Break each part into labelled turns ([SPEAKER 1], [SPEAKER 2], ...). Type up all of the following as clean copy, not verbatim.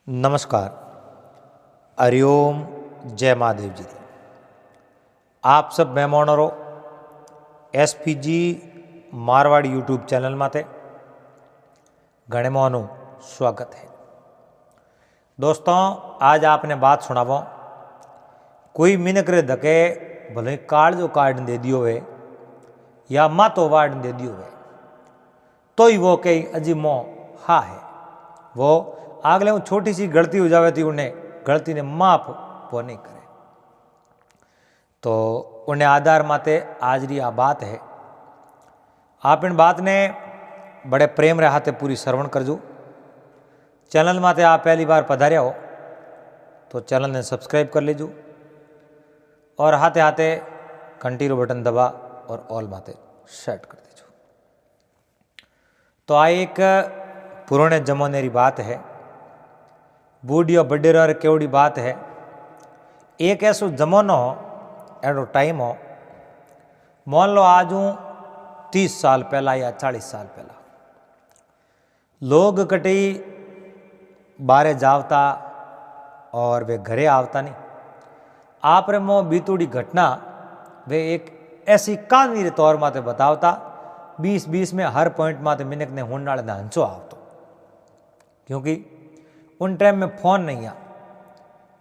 [SPEAKER 1] नमस्कार। हरिओम। जय महादेव जी। आप सब मेहमानों एसपीजी मारवाड़ी यूट्यूब चैनल माते घणे मोहनु स्वागत है। दोस्तों, आज आपने बात सुनावो। कोई मिनक रे धके भले काल जो कार्ड दे दियो है या मातो वार्ड दे दियो है तो ही वो कई अजी मो हा है। वो आगले छोटी सी गलती हो जावे थी उन्हें गलती ने माफ वो नहीं करे तो उन्हें आधार माते आज री आ बात है। आप इन बात ने बड़े प्रेम रे हाथे पूरी श्रवण करजो। चैनल माते आप पहली बार पधार्या हो तो चैनल ने सब्सक्राइब कर लीजो और हाथे हाथे घंटी रो बटन दबा और ऑल माते सेट कर दीजो। तो आ एक पुराने जमाने री बात है। बूढ़ियो बडेर केवड़ी बात है। एक ऐसो जमानो हो एडो टाइम हो, मान लो आज हूँ 30 साल पहला या 40 साल पहला लोग कटी बारे जावता और वे घरे आवता नहीं। आप रे मो बीतूड़ी घटना वे एक ऐसी कहानी रे तौर माते बतावता। 20-20 में हर पॉइंट माते मिनक ने हुंडाल ने हंसो आवतो, क्योंकि उन टाइम में फोन नहीं आ।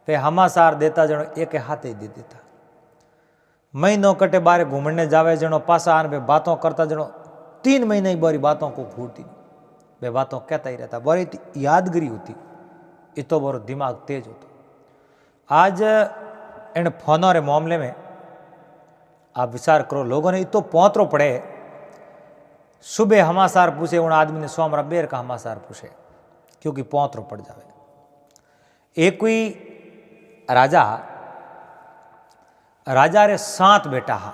[SPEAKER 1] वे हमासार देता जनो एक हाथे ही दे देता। महीनों कटे बारे घूमने जावे जनो पासा आन वे बातों करता जनो 3 महीने ही बारी बातों को घूरती वे बातों कहता ही रहता। बड़ी यादगिरी होती, इतो बड़ो दिमाग तेज होता। आज इन फोनों रे मामले में आप विचार करो, लोगों ने इतो पौतरो पड़े। सुबह हमासार पूछे उन आदमी ने सोमरा बेर का हमासार पूछे, क्योंकि पौतरो पड़ जावे। एक कोई राजा रे 7 बेटा हा,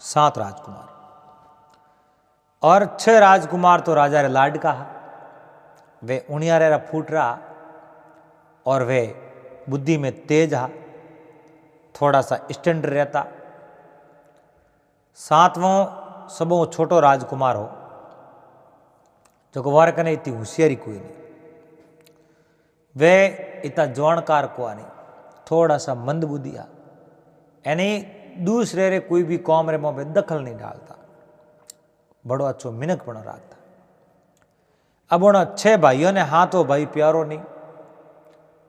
[SPEAKER 1] 7 राजकुमार और 6 राजकुमार तो राजा रे लाडका हा। वे उनियारे रा फूट रहा और वे बुद्धि में तेज हा, थोड़ा सा स्टैंडर्ड रहता। 7वां सबों छोटो राजकुमार हो जो वार कने इतनी होशियारी कोई नहीं। वे इतना जानकार को नहीं, थोड़ा सा मंद बुद्धिया, यानी दूसरे रे कोई भी कौम रे मोह दखल नहीं डालता, बड़ो अच्छो मिनक बनो रखता। अब उन 6 भाइयों ने हाथों भाई प्यारो नहीं,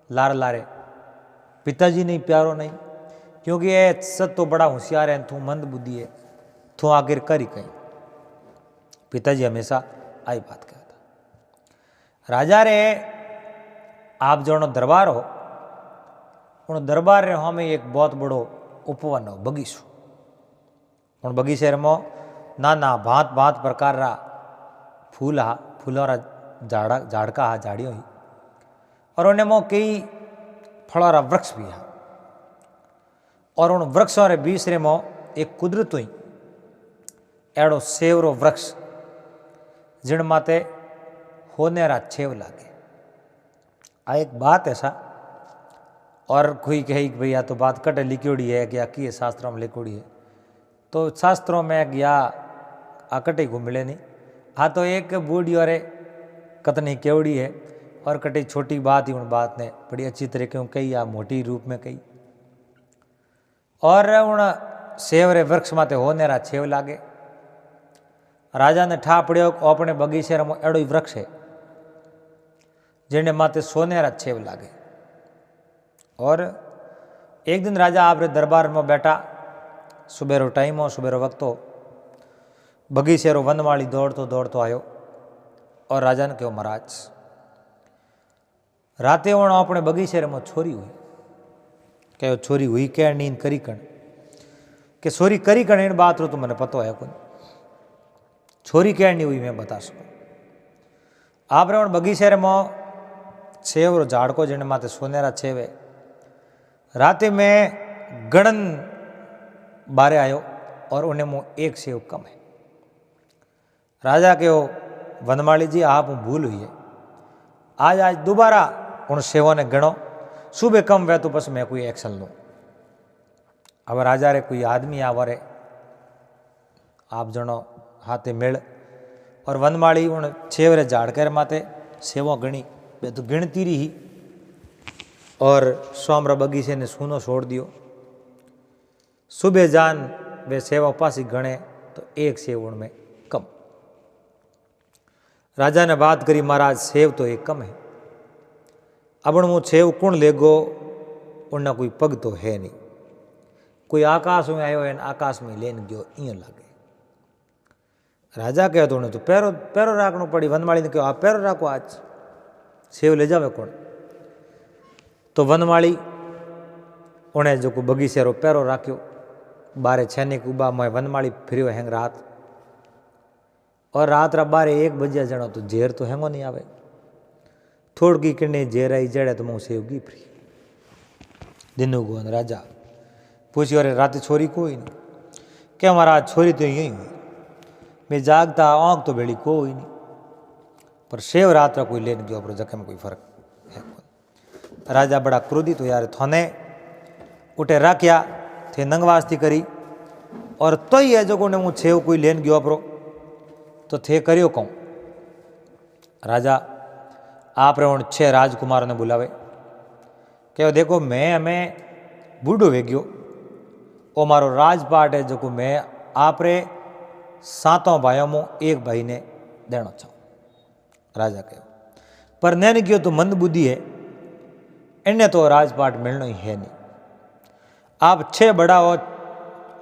[SPEAKER 1] लार लारे पिताजी नहीं प्यारो नहीं, क्योंकि ये सब तो बड़ा होशियार है, तू मंद बुद्धि है, तू आखिर करी कहीं। पिताजी हमेशा आई बात कहता। राजा रे आप जो दरबार हो, उन दरबार रे हमें एक बहुत बड़ो उपवन हो, बगीचो। उन बगीचे में नाना भांत भांत प्रकार रा फूल हा, फूलों रा झाड़का हा, झाड़ियों ही, और उन्हें मो कई फलों रा वृक्ष भी हा। और उन वृक्षों रे बीच रे मो एक कुदरत हुई एड़ो सेवरो वृक्ष जिन माते होने रा छेव लागे। आ एक बात ऐसा, और कोई कहे कि भैया तो बात कटे लिखोड़ी है क्या कि शास्त्रों में लिखोड़ी है, तो शास्त्रों में गया आकटे को मिले नहीं। हाँ, तो एक बूढ़ी और कतनी केवड़ी है और कटे छोटी बात ही उन बात ने बड़ी अच्छी तरीके से कही या मोटी रूप में कही। और उन सेवरे वृक्ष माते होने रा छेव लागे। राजा ने ठा पड़ो अपने बगीचे में एड़ो ही वृक्ष है जिन्हें माते सोनेरा छेव लागे। और एक दिन राजा आप रे दरबार में बैठा, सुबह रो टाइम हो, सुबह रो वक्त हो, बगीचे रो वनमाली दौड़तो दौड़तो आयो और राजा ने कहो, महाराज राते वण अपने बगीचे में छोरी हुई। कहो छोरी हुई क्या नींद करी कण, के छोरी करी कण इन बात रो तो मैंने पतो है कोई, छोरी क्या नहीं हुई मैं बता सकूँ। आप रे बगीचे में छेव रो झाड़ को जिन्हें माते सोनेरा छेव है। राते में गणन बारे आयो और उन्हें मो एक सेव कम है। राजा के हो वनमाली जी आप भूल हुई है, आज दोबारा उन सेवों ने गणो, सुबह कम वे तो बस मैं कोई एक्शन लूँ। अब राजा रे कोई आदमी आवरे, आप जनो हाथे मेल और वनमाली उन छेव रे झाड़ कर माते सेवों गणी, वे तो गिनती रही और सोमरा बगीचे ने सूनो छोड़ दियो। सुबह जान वे सेवा उपासी गणे तो एक सेव उनमें कम। राजा ने बात करी, महाराज सेव तो एक कम है, अब वो सेव कौन लेगो, उनना कोई पग तो है नहीं। कोई आकाश में आयो है, आकाश में लेन गयो इं लागे। राजा कहो तो उन्हें तो पैरो पैरो राखना पड़ी। वनमाली ने कहो आप पैरो राखो, आज सेव ले जावे कौन। तो वनमाली उन्हें जो बगीचे रो पैरो राख्यो। बारे छैनिक उबा में वनमाली फिर हैंग रात, और रात रा 12-1 बजे जनो तो झेर तो हैंगो नहीं आवे। थोड़ी किन्नी झेर आई जड़े तो मुँह सेव की फ्री। दिनू गोन राजा पूछियो, अरे रात छोरी कोई नहीं। क्या महाराज छोरी तो यही हुई, मैं जागता आँख तो बेड़ी कोई नहीं, पर सेव रात रा कोई लेन गयो, पर जखे में कोई फर्क है। राजा बड़ा क्रोधित हो, यार थोने उठे राख्या थे नंगवास्ती करी, और तो ही है जो ने मुँह सेव कोई लेन गयो अपरो तो थे करियो कहूँ। राजा आप रे 6 राजकुमारों ने बुलावे, कहो देखो मैं हमें बूढ़ो वे गयो, ओ मारो राजपाट है जो मैं आप रे 7 भाइयों में एक भाई ने देना चाहूँ। राजा कहो पर नैन गयो तो मंद बुद्धि है, इन्हें तो राजपाट मिलना ही है नहीं। आप 6 बड़ा हो,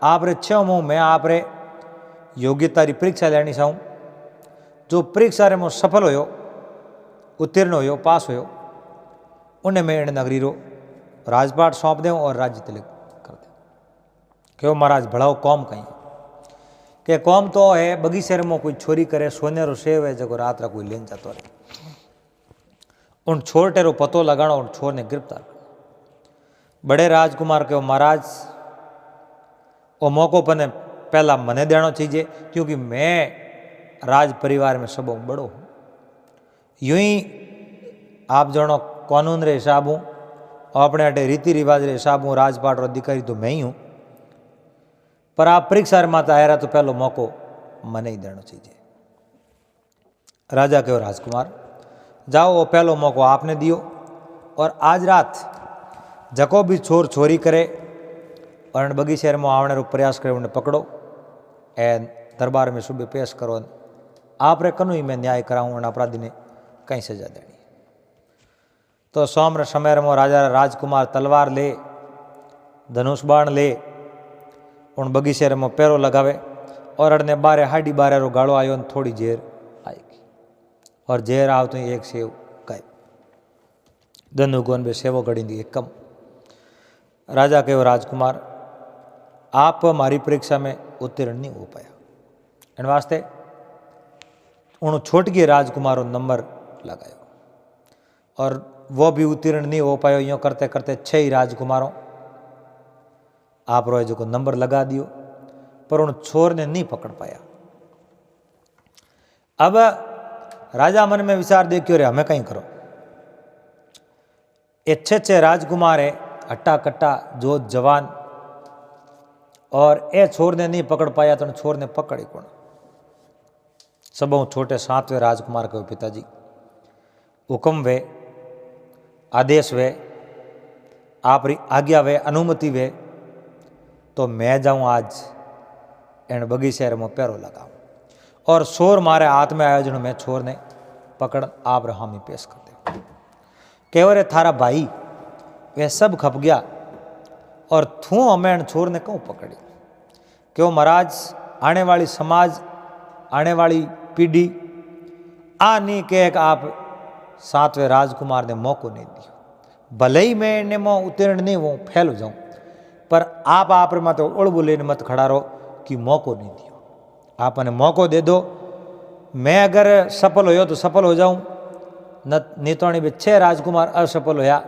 [SPEAKER 1] आप रे 6 मुँह मैं आप रे योग्यता री परीक्षा लेनी चाहूँ। जो परीक्षा रे मुँह सफल होयो, उत्तीर्ण होयो, पास होयो, उन्हें मैं इन नगरी रो राजपाट सौंप दें और राज्य तिलक कर दें। क्यों महाराज भड़ाओ कौम कहीं के कौम तो है बगीचे में कोई छोरी करे सोने रो सेव है जगो रात रा कोई लेन जातो रहे। उन छोटे रो पतो लगानो, उन छोर ने गिरफ्तार कर। बड़े राजकुमार के महाराज वो मौको पर पहला मने देना चाहिए, क्योंकि मैं राज परिवार में सब बड़ो हूँ। यूं ही आप जानो कानून रे हिसाब हूँ, अपने अटे रीति रिवाज रे हिसाब हूँ राजपाट और अधिकारी तो मैं ही हूँ, पर आप परीक्षा माता आया रहा तो पहलो मौको मने ही देना चाहिए। राजा कहो राजकुमार जाओ, वो पहलो मौको आपने दियो, और आज रात जको भी छोर छोरी करे और इन बगीचे में आवने रो प्रयास करे उन्हें पकड़ो, ए दरबार में सुबह पेश करो, आप रे कनु ही मैं न्याय कराऊँ और अपराधी ने कहीं सजा देनी। तो सोम्र समय में राजा राजकुमार तलवार ले, धनुष बाण ले, उन बगीचे में पैरो लगावे, और अड़ने 12 रो गाड़ो आयो, थोड़ी जेर आएगी, और जेर आव तो एक सेव गायब। धनु गोन बे सेवो गड़ी दी एक कम। राजा कहो राजकुमार आप हमारी परीक्षा में उत्तीर्ण नहीं हो पाया, इन वास्ते उन छोटकी राजकुमारों नंबर लगायो, और वो भी उत्तीर्ण नहीं हो पायो। यूँ करते करते 6 ही राजकुमारों आप रोए जो को नंबर लगा दियो, पर उन छोर ने नहीं पकड़ पाया। अब राजा मन में विचार देखियो, रे हमें कहीं करो। ये 6 राजकुमार है, हट्टा कट्टा जो जवान, और ए छोर ने नहीं पकड़ पाया तो छोर ने पकड़ी कौन। सब छोटे 7वें राजकुमार के पिताजी हुक्म वे, आदेश वे, आप आज्ञा वे, अनुमति वे, तो मैं जाऊं आज इन बगीचे में पैरो लगाऊं, और छोर मारे हाथ में आयोजन में छोर ने पकड़ आप हामी पेश कर दे। कहो रे थारा भाई वे सब खप गया, और थू हमें इन छोर ने क्यों पकड़ी। क्यों महाराज आने वाली समाज, आने वाली पीढ़ी आ नहीं कह आप 7वें राजकुमार ने मौको नहीं दियो। भले ही मैं इन्हें में उत्तीर्ण नहीं हूँ, फैल हो जाऊँ, पर आप मत उड़बू लेने मत खड़ा रहो कि मौको नहीं दियो। आप ने मौको दे दो, मैं अगर सफल हो तो सफल हो जाऊँ, नहीं तो भी 6 राजकुमार असफल होया,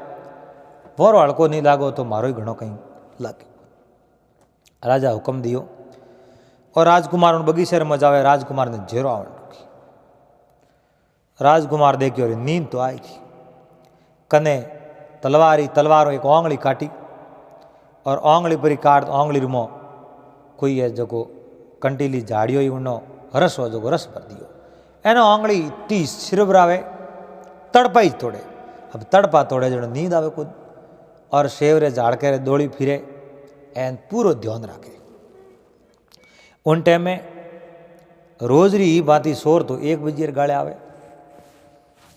[SPEAKER 1] वोरो हड़को नहीं लागो तो मारो ही घणो कहीं लागे। राजा हुक्म दियो, और राजकुमार बगीचे में जावे। राजकुमार ने झेरो आवण रखी। राजकुमार देखियो रे नींद तो आई थी, कने तलवारों एक ओंगली काटी, और ओंगली पर काट ओंगली रुमो कोई है जो कंटीली झाड़ियो ही उनो रस हो जो रस भर दियो। एनो ओंगली इतनी सिरबरावे, तड़पा ही तोड़े। अब तड़पा तोड़े जो नींद आवे खुद, और सेव रे झाड़ के दौड़ी फिरे एन पूरो ध्यान रखे। उन टाइम में रोज री बाती शोर तो 1 बजे गाले आवे।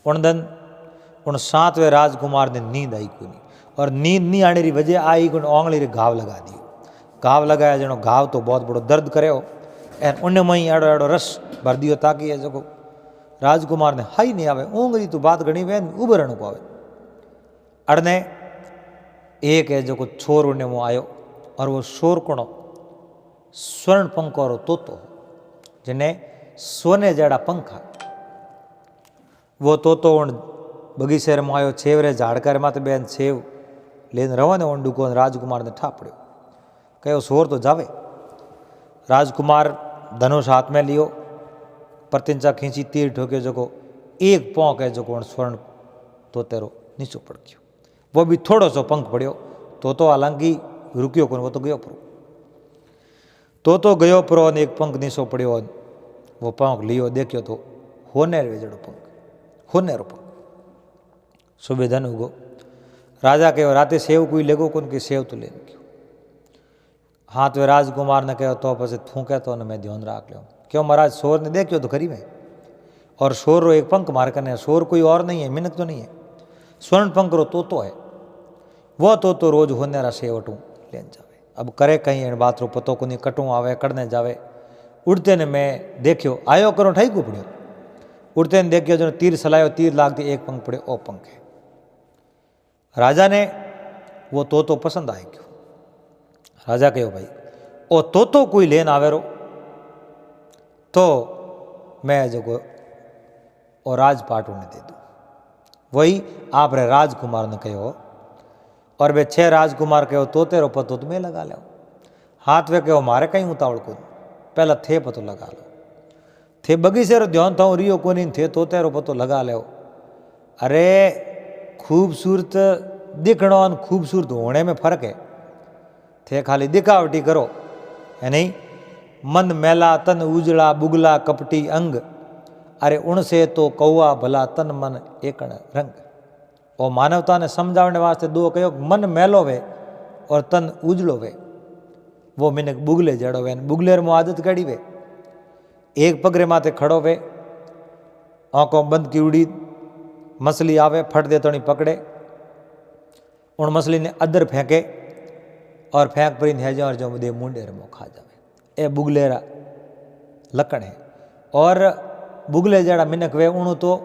[SPEAKER 1] उन दिन उन 7वें राजकुमार ने नींद आई को नहीं, और नींद नहीं आने री वजह आई कि ओंगली रे घाव लगा दियो। घाव लगाया जनो घाव तो बहुत बड़ो दर्द करे हो, एन उन में ही एड़ो एड़ो रस भर दियो ताकि ये जो राजकुमार ने हाई नहीं आवे। ऊँगरी तो बात घनी वे उभरण को आवे। अड़ने एक है जो छोर उन्हें वो आयो, और वो शोर कोणो स्वर्ण पंख और तोतो जिन्हें सोने जड़ा पंखा। वो तोतो उन बगीचे में आयो, छेवरे झाड़कर माते बेन छेव लेन रहो ने उन डुको राजकुमार ने ठापड़ो। कहो शोर तो जावे। राजकुमार धनुष हाथ में लियो, प्रतिंचा खींची, तीर ठोके जो एक पौंक है जो स्वर्ण तोतेरो नीचो पड़ गयो। वो भी थोड़ो सो पंख पड़ियो। तो हालांकि रुकियो को, वो तो गयो परो। तो गयो परो ने एक पंख नीचो पड़ियो। वो पंख लियो, देखियो तो होने वेजड़ो पंख, होने रो पंख। सुबह धन उगो। राजा कहो राते सेव कोई लेगो कौन की सेव तो ले गयो। हाँ तो राजकुमार ने कहो तो पछे थूके तो मैं ध्यान राख लो। क्यों महाराज शोर ने देखियो तो खरी में, और शोर रो एक पंख मार करने, शोर कोई और नहीं है, मिनक तो नहीं है, स्वर्ण पंख रो तोतो है। वो तोतो रोज होने रा सेवटू लेन जावे। अब करे कहीं इन बात रो पतो को नहीं, कटू आवे कड़ने जावे। उड़ते ने मैं देखियो आयो करो ठाई को पड़ियो। उड़ते ने देखियो जो तीर सलायो, तीर लागती एक पंख पड़े, ओ पंख है। राजा ने वो तोतो पसंद आए क्यों। राजा कहो भाई ओ तोतो कोई लेन आवेरो तो मैं जो ओ राजपाट उन्हें दे दूँ। वही आप रे राजकुमार ने कहो, और वे 6 राजकुमार कहो तोते रो पतो तुम्हें लगा लो। हाथ वे कहो मारे कहीं उतावड़ को, पहला थे पतो लगा लो। थे बगीचे रो ध्यान था रियो को नहीं, थे तोते रो पतो लगा लो। अरे खूबसूरत दिखणो और खूबसूरत होने में फर्क है। थे खाली दिखावटी करो है नहीं, मन मैला तन उजड़ा बुगला कपटी अंग, अरे उनसे तो कौआ भला तन मन एकण रंग। और मानवता ने समझाने वास्ते दो कहो, मन मैलो वे और तन उजड़ो वे, वो मिनक बुगले जड़ो वे। बुगलेर में आदत कड़ी वे, एक पगरे माथे खड़ो वे, आंखों बंद की उड़ी, मछली आवे फट दे तो नहीं पकड़े, उन मछली ने अदर फेंके और फेंक पर है और जो दे मुंडे में खा जावे। ए बुगलेरा लकड़ है। और बुगले जड़ा मिनक वे उणु तो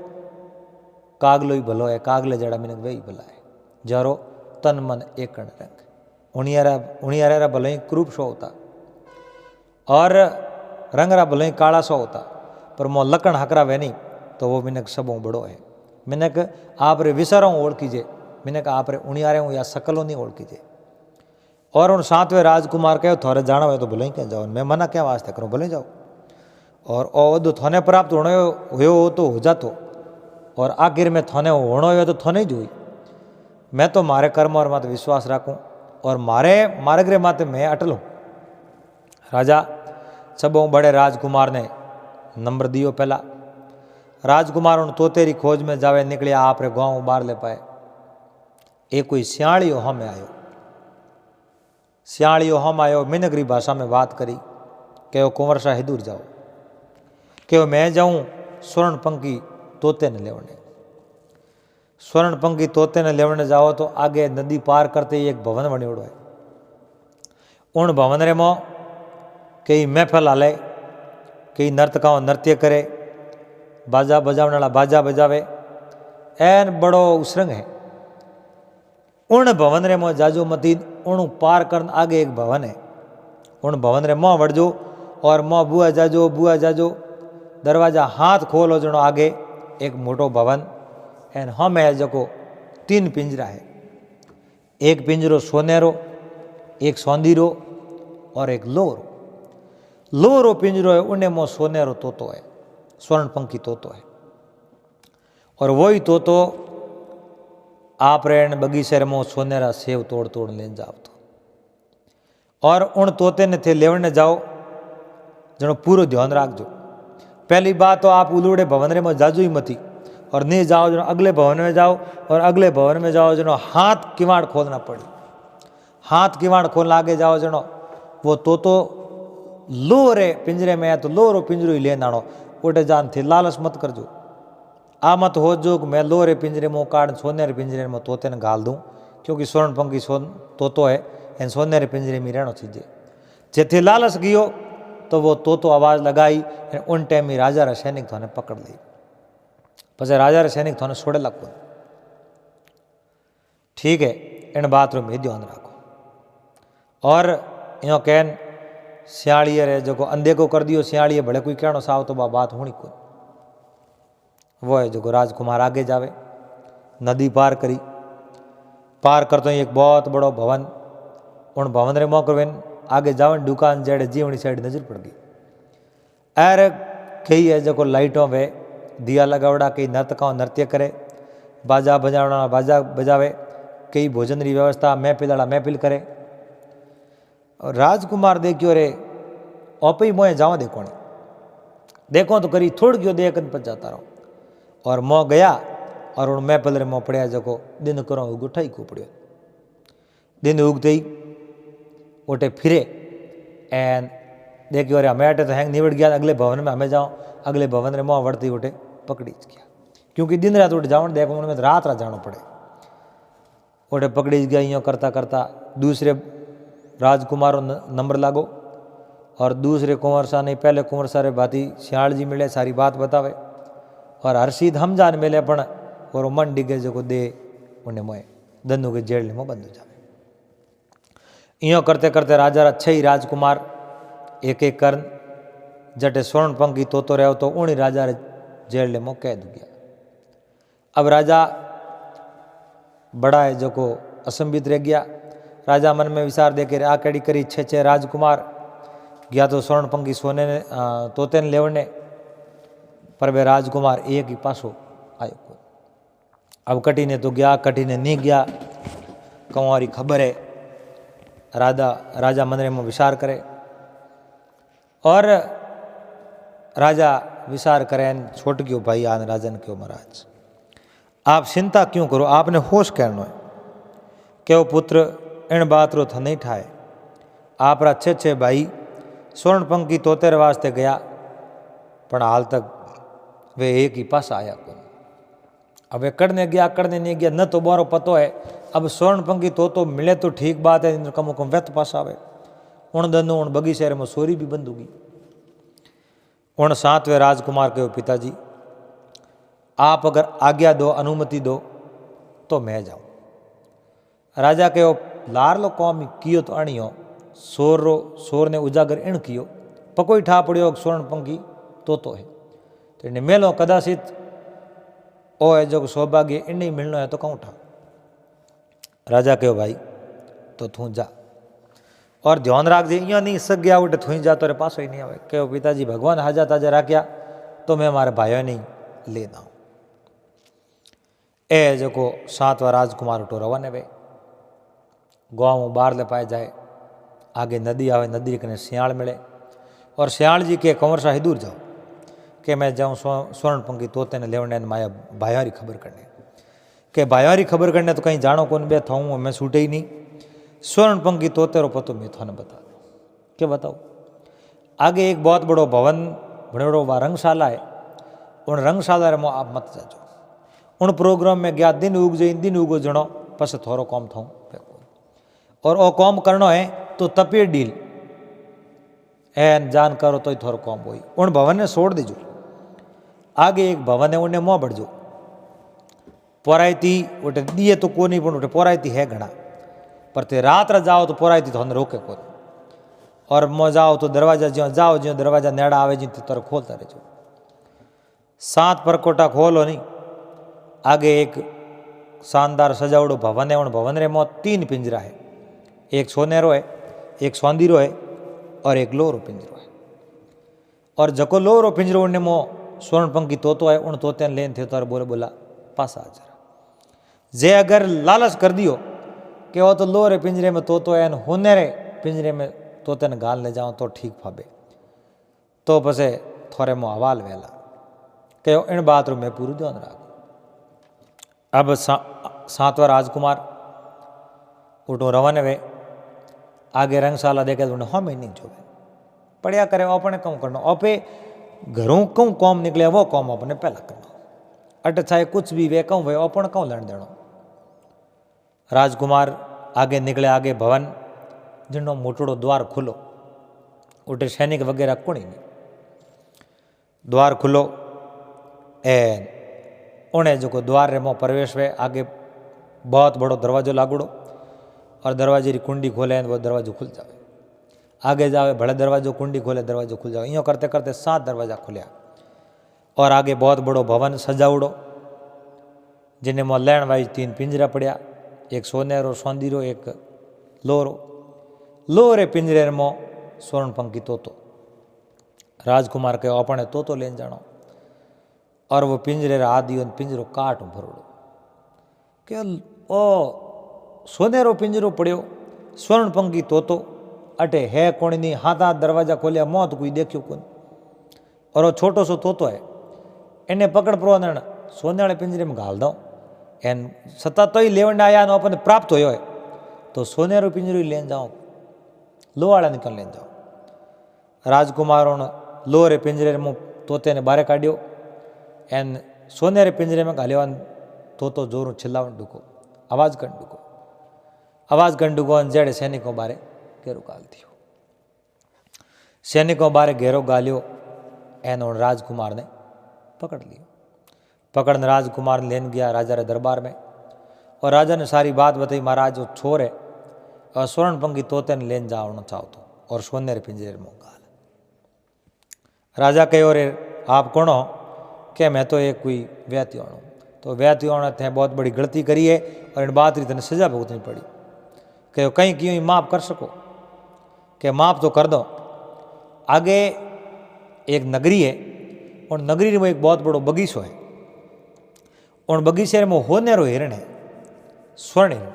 [SPEAKER 1] कागलो ही भलो है, कागले जड़ा मिनक वे ही भला है। जारो तन मन एकण रंग, उणियारा भलो ही क्रूप सो होता, और रंगरा भलो ही काला सो होता, पर मो लकड़ हकरा वे नहीं तो वो मिनक सबों बड़ो है। मिनक आप रे विसरों ओढ़ कीजिए, मिनक आप रे उणियारे या सकलों नहीं ओढ़ कीजिए। और उन 7वें राजकुमार कहो थोड़े जाना हो तो भले ही कह जाओ, मैं मना क्या वास्ते करूँ, भले जाओ। और ओदो थोने प्राप्त होने हो तो हो जातो, और आखिर में थोने होना हो तो थोने ही हुई। मैं तो मारे कर्म और माते विश्वास राखूँ, और मारे गृह माते मैं अटल हूँ। राजा सबों बड़े राजकुमार ने नंबर दियो। पहला राजकुमार उन तोतेरी खोज में जावे निकलिया, आप रे गाँव बार ले पाए। एक कोई सियाड़ियो हमें आयो, सियाड़ियो हम आयो, मिनगरी भाषा में बात करी। कहो कुंवर शाह दूर जाओ, कहो मैं जाऊँ स्वर्ण पंखी तोते ने लेवने। स्वर्ण पंखी तोते ने लेवने जाओ तो आगे नदी पार करते ही एक भवन बनियोड़ो है। उन भवन रे मो कई महफल हाले, कई नर्तकाओं नृत्य करे, बाजा बजावने वाला बाजा बजावे, एन बड़ो उसरंग है। उन भवन रे मो जाजो मती, उन पार कर आगे एक भवन है। उन भवन रे मों वड़जो और मों बुआ जाजो दरवाजा हाथ खोलो जनो आगे एक मोटो भवन एन हम है जो 3 पिंजरा है। एक पिंजरो सोनेरो, एक सौंदीरो और एक लोरो। लोरो पिंजरो है, उन्हें मो सोनेरो तोतो है, स्वर्ण पंखी तोतो है। और वही तोतो आप रेण बगीचे में सोनेरा सेव तोड़ तोड़ लेन जाओ तो, और उन तोते ने थे लेवने जाओ जनो पूरा ध्यान रखजो। पहली बात तो आप उलूड़े भवन रे में जाजो ही मती, और नहीं जाओ जनो अगले भवन में जाओ, और अगले भवन में जाओ जनो हाथ किवाड़ खोलना पड़ी। हाथ किवाड़ खोलना आगे जाओ जनो वो तो लो रे पिंजरे में है तो लो रो पिंजरो ही ले नाड़ो। उठे जान थे लालच मत करजो, आ मत हो जो कि मैं लो रे पिंजरे में काट सोने रे पिंजरे में तोते ने गाल दूँ, क्योंकि स्वर्ण पंखी तोतो है एन सोने रे पिंजरे में रहना चाहिए। जेथे लालच गयो तो वो तोतो आवाज़ लगाई, उन टाइम में राजा रा सैनिक थाने पकड़ ली। पछे राजा रे सैनिक थाने छोड़ेला को। ठीक है, इन बात रो में ध्यान रखो। और यो कहन सियाड़िए रे जो अनदेखो कर दियो, सियाड़िए भले कोई कहनो साव तो बात होनी को। वो है जो राजकुमार आगे जावे, नदी पार करी, पार करते ही एक बहुत बड़ो भवन, उन भवन रे मोकरवेन आगे जावन दुकान जेड़े जीवनी साइड नजर पड़ गई। अरे कई है जो लाइटों में दिया लगावड़ा, कई नर्तकों नृत्य करे, बाजा बजावड़ा बाजा बजावे, कई भोजन की व्यवस्था महफिल महफिल करे। और राजकुमार देखियो रे ओपी मोए जाओ देखो तो करी थोड़ गयो देख पच जाता रहो। और मोह गया और उन महफिल रे मोह पड़िया जो दिन करो उठाई को पड़ियो। दिन उगते ही उठे फिरे एन देखियो रे हमें अटे तो हैंग निबड़ गया, अगले भवन में हमें जाओ, अगले भवन रे मोह बढ़ती उठे पकड़ी गया, क्योंकि दिन रात उठ जाओ देखो उनमें रात रात जाना पड़े। उठे पकड़ी गया, यूँ करता करता दूसरे राजकुमारों नंबर लागो, और दूसरे कुंवर सा नहीं पहले कुंवर सारे भाती सियाल जी मिले, सारी बात बतावे, और हर्षित हम जान मिले पण और मन डिगे जो दे उन्हें मोए धनु के जेल में बंद हो जाए। यो करते करते राजा अच्छे ही राजकुमार एक एक करण जटे स्वर्ण पंखी तो रहो तो उन्हीं राजा जेल में कैद गया। अब राजा बड़ा है जो को असंबित रह गया। राजा मन में विचार दे के आ कड़ी करी छे राजकुमार गया तो स्वर्ण पंखी सोने ने तोते ने लेवने, पर वे राजकुमार एक ही पासो आयो। अब कटी ने तो गया, कटी ने नहीं गया, कंवारी खबर है। राजा मन में विचार करे, और राजा विचार करे छोट गयो भाई आन राजन क्यों महाराज आप चिंता क्यों करो, आपने होश कहनो है कि वो पुत्र इन बात रो था नहीं ठाए। आप अच्छे छे भाई स्वर्ण पंखी तोतेर वास्ते गया, पर हाल तक वे एक ही पास आया को। अब वे कड़ने गया कड़ने नहीं गया न तो बारो पतो है। अब स्वर्ण पंखी तो मिले तो ठीक बात है, कम कम व्यत पास आवे। उन दनु उन बगीचे में सोरी भी बंद होगी। उन सातवें राजकुमार के पिताजी आप अगर आज्ञा दो अनुमति दो तो मैं जाऊं। राजा के लारलो कौम कियो तो अणियो सोर ने उजागर इण कियो पकोई ठा पड़ियो स्वर्ण पंखी तो है तो इन्हें मेलो कदाचित ओ है जो सौभाग्य इन मिलना है तो कहूँ ठा। राजा कहो भाई तो थू जा, और ध्यान राख जे इं नहीं सक गया उठे थू जा तो रे पासो ही नहीं आवे। कहो पिताजी भगवान हाजा ताजा राख्या तो मैं मारे भाइयों नहीं लेना हूँ। ए जो को सातवा राजकुमार उठो रवाने वे गाँव बाहर ले पाए जाए। आगे नदी आवे, नदी कने सियाल मिले, और सियाल जी के कंवर सा दूर जाओ कि मैं जाऊँ स्वर्ण पंखी तोते ने लेवने माया भाइयारी खबर करने के भाइयारी खबर करने तो कहीं जानो कौन बे था मैं छूटे ही नहीं। स्वर्ण पंखी तोते रो पतो मैं थाने बता दूँ क्या बताओ। आगे एक बहुत बड़ो भवन बड़ो वा रंगशाला है, उन रंगशाला रे आप मत जाजो। उन प्रोग्राम में गया दिन उग जाए दिन उगो जनो पस थोड़ो कॉम थाऊँ, और ओ कॉम करनो है तो तपे डील एन जान करो तो ही थोड़ो कॉम होई। उन भवन ने छोड़ दीजो। आगे एक भवन है उन्हें मोह बढ़जो। पोरायती उठे दिए तो को नहीं पण उठे पोरायती है घना, पर ते रात रा जाओ तो पोरायती तो रोके को, और मो जाओ तो दरवाजा ज्यो जाओ ज्यो दरवाजा नेड़ा आवे जी तो खोलता रहो। 7 परकोटा खोलो नहीं। आगे एक शानदार सजावड़ो भवन है, उन भवन रे मो 3 पिंजरा है, एक सोनेरो है, एक सौंदीरो है, और एक लोहरो पिंजरो है। और जको लोहरो पिंजरो उन्हें मो स्वर्ण पंखी तोतो है, उन तोते लेन थे तो बोले बोला पास आ जरा। जे अगर लालच कर दियो कि वो तो लोहरे पिंजरे में तोतो है होनेरे पिंजरे में तोते ने गाल ले जाओ तो ठीक फाबे, तो पसे थोड़े मो हवाल वेला कि इन बात रो मैं पूरी ध्यान राख। अब सातवां राजकुमार उठो रवाने वे आगे रंगशाला देखे तो हम ही नहीं जोवे पढ़िया करे अपने कम करना अपे घरों कहूँ कौम निकले वो कौम अपने पहला करना अट चाहे कुछ भी वे कहूँ वे अपन कहूँ लेन देना। राजकुमार आगे निकले आगे भवन जिनो मोटड़ो द्वार खुलो उठे सैनिक वगैरह कोई नहीं द्वार खुलो ए उन्हें जो द्वार रे मोह प्रवेश वे आगे बहुत बड़ो दरवाजो लागूड़ो और दरवाजे की कुंडी खोले वो दरवाजो खुल जाए आगे जावे भले दरवाजो कुंडी खोले दरवाजो खुल जाए यूँ करते करते 7 दरवाजा खुलिया और आगे बहुत बड़ो भवन सजावड़ो जिन्हें मोह लैण वाइज 3 पिंजरा पड़िया एक सोनेरो सौंदीरो एक लोरो लोरे पिंजरे मों स्वर्ण पंखी तोतो राजकुमार के अपने तोतो लेन जानो और वो पिंजरे आदि पिंजरो काट भरोड़ो के ओ सोनेरो पिंजरो पड़ियो स्वर्ण पंखी तोतो अटे है कोणी नहीं हाथ दरवाजा खोलिया मौत कोई देखियो कौन और वो छोटो सो तोतो है इन्हें पकड़ परो सोने वाले पिंजरे में घाल दो एन सत्ता तो ही लेवन आया अपने प्राप्त हो तो सोनेरो पिंजरो ही लेन जाओ लोहाड़ा निकल लेन जाओ। राजकुमारों ने लोहरे पिंजरे में तोते ने बारे काढ़ियो एन सोनेरे पिंजरे में घालियो तोतो जोरू चिल्लावन डूको आवाज कन डूको जेड़े सैनिकों बारे घेरो गाल दियो सैनिकों बारे घेरो गालियो एन राजकुमार ने पकड़ लियो पकड़ने राजकुमार ने लेन गया राजा रे दरबार में और राजा ने सारी बात बताई महाराज जो छोर है और स्वर्ण पंखी तोते ने लेन जाना चाहतो और सोने रे पिंजरे में गाल राजा कहो रे आप कौन हो क्या मैं तो एक कोई व्यातियों हूँ तो व्यातियों थे बहुत बड़ी गलती करी है और इन बात री तेने सजा भुगतनी पड़ी कहो कहीं क्यों माफ़ कर सको कि माफ़ तो कर दो। आगे एक नगरी है और नगरी में एक बहुत बड़ो बगीचो है और बगीचे में होनेरो हिरण है स्वर्ण हिरण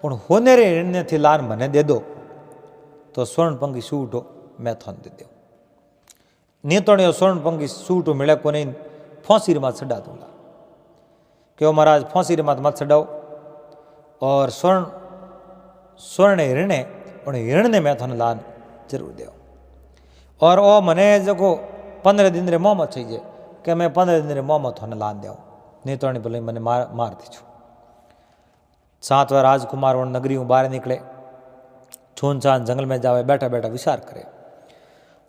[SPEAKER 1] और होनेरे हिरण ने थी लान मने दे दो तो स्वर्ण पंखी सूटो मैं थोन दे दो नहीं तो स्वर्ण पंखी सूटो मिले को नहीं फांसी रे मात चढ़ा दूंगा क्यों महाराज फांसी रे मात मत चढ़ाओ और स्वर्ण हिरण है और हिरण ने मैं थोन लान जरूर दो और ओ मने जो 15 दिन रे मोह मत चाहिए कि मैं 15 दिन रे मोह मत थोन लान दो नहीं तो भले मैंने मार दीजो। 7वां राजकुमार और नगरी बाहर निकले छूनछान जंगल में जावे बैठा बैठा विचार करे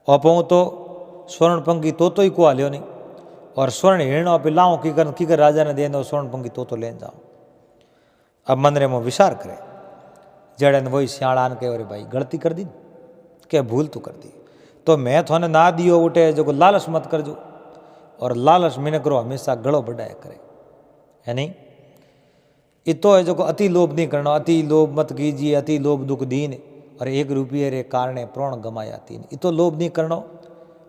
[SPEAKER 1] अपो तो स्वर्ण पंखी तोतो ही को हालियो नहीं और स्वर्ण हिरण पे लाओ की कर राजा ने देने स्वर्ण पंखी तोतो लेन जाओ। अब मन रे में विचार करे जड़े ने वही सियाड़ान के अरे भाई गलती कर दी क्या भूल तो कर दी तो मैं थोने ना दियो उठे जो लालच मत करजो और लालच मिनकरो हमेशा गड़ो बढ़ाया करे है नहीं इतो है जो अति लोभ नहीं करना अति लोभ मत कीजिए अति लोभ दुख दीन और 1 रुपये रे कारणे प्राण गमाया तीन इतो लोभ नहीं करना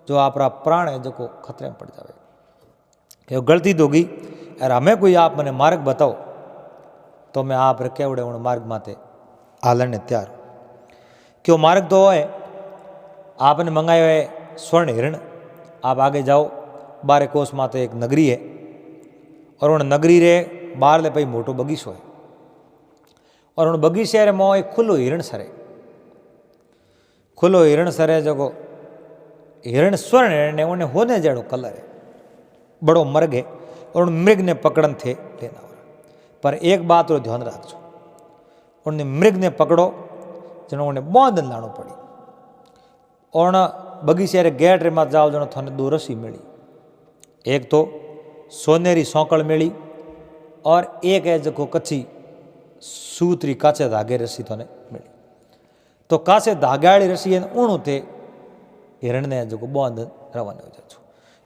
[SPEAKER 1] जो आपरा प्राण है जो खतरे में पड़ जावे कि गलती दोगी और हमें कोई आप मैंने मार्ग बताओ तो मैं आप केवड़े उन मार्ग माते हालने तैयार क्यों मार्ग तो है आपने मंगायो है स्वर्ण हिरण आप आगे जाओ 12 कोस माते एक नगरी है और उन नगरी रे बाहर ले भाई मोटो बगीचो है और उन बगीचे रे मोह एक खुलो हिरण सरे जो हिरण स्वर्ण हिरण ने उन्हें होने जड़ो कलर है बड़ो मर्ग है और उन मृग ने पकड़न थे लेना पर एक बात रो ध्यान रखो उन्हें मृग ने पकड़ो जनो उन्हें बहुत दिन लानो पड़ी और बगीचे रे गेट रे मत जाओ जनो थाने 2 रस्सी मिली एक तो सोनेरी सौकड़ मिली और एक है जो कच्ची सूतरी काचे धागे रस्सी थाने मिली तो कासे धागे वाली रस्सी है ऊणु थे हिरण ने जो बहुत दिन रवाना हो जाओ